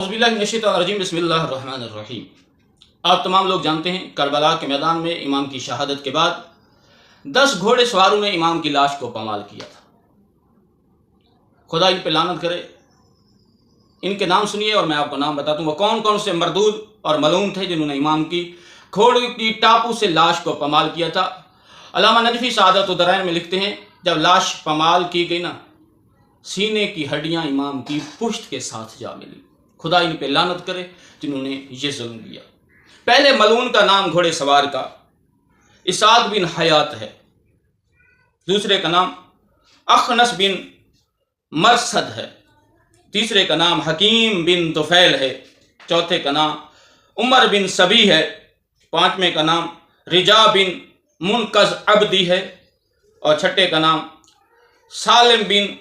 बिस्मिल्लाहिर्रहमानिर्रहीम। आप तमाम लोग जानते हैं करबला के मैदान में इमाम की शहादत के बाद 10 घोड़े सवारों ने इमाम की लाश को पमाल किया था। खुदा इन पे लानत करे। इनके नाम सुनिए और मैं आपको नाम बताता हूँ वो कौन कौन से मरदूद और मलूम थे जिन्होंने इमाम की घोड़े की टापू से लाश को पमाल किया था। अल्लामा नजफी सआदत दरैन में लिखते हैं जब लाश पमाल की गई ना, सीने की हड्डियां इमाम की पुश्त के साथ जा मिली। खुदा इन पे लानत करे जिन्होंने ये जुल्म किया। पहले मलून का नाम घोड़े सवार का इसाद बिन हयात है, दूसरे का नाम अखनस बिन मरसद है, तीसरे का नाम हकीम बिन तुफैल है, चौथे का नाम उमर बिन सबी है, पांचवें का नाम रिजा बिन मुनकज अब्दी है और छठे का नाम सालिम बिन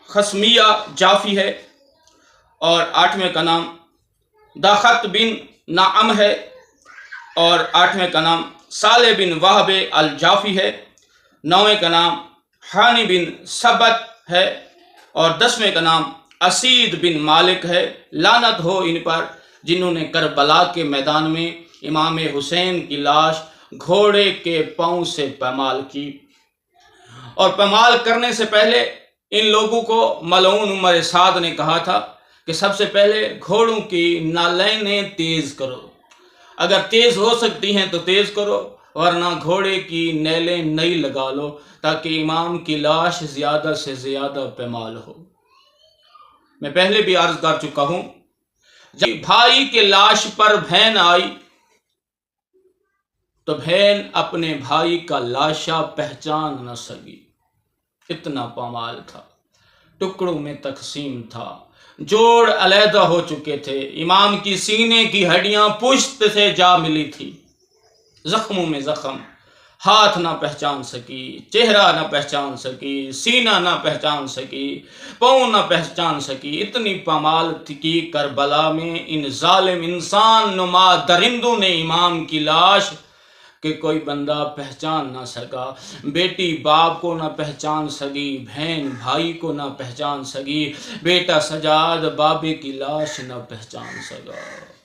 खसमिया जाफी है और आठवें का नाम दाखत बिन नाअम है और आठवें का नाम साले बिन वाहब अल जाफी है, नौवें का नाम हानी बिन सबत है और 10वें का नाम असीद बिन मालिक है। लानत हो इन पर जिन्होंने करबला के मैदान में इमाम हुसैन की लाश घोड़े के पांव से पमाल की। और पमाल करने से पहले इन लोगों को मलऊन उमर साद ने कहा था कि सबसे पहले घोड़ों की नालैनें तेज करो, अगर तेज हो सकती हैं तो तेज करो वरना घोड़े की नैलें नई लगा लो ताकि इमाम की लाश ज्यादा से ज्यादा पमाल हो। मैं पहले भी अर्ज कर चुका हूं, जब भाई के लाश पर बहन आई तो बहन अपने भाई का लाशा पहचान न सकी, इतना पमाल था, टुकड़ों में तकसीम था, जोड़ अलहदा हो चुके थे, इमाम की सीने की हड्डियां पुश्त से जा मिली थी, जख्मों में जख्म, हाथ ना पहचान सकी, चेहरा ना पहचान सकी, सीना ना पहचान सकी, पाँव ना पहचान सकी। इतनी पमाल थी कि करबला में इन जालिम इंसान नुमा दरिंदों ने इमाम की लाश कि कोई बंदा पहचान ना सका, बेटी बाप को ना पहचान सकी, बहन भाई को ना पहचान सकी, बेटा सजाद बाबे की लाश ना पहचान सका।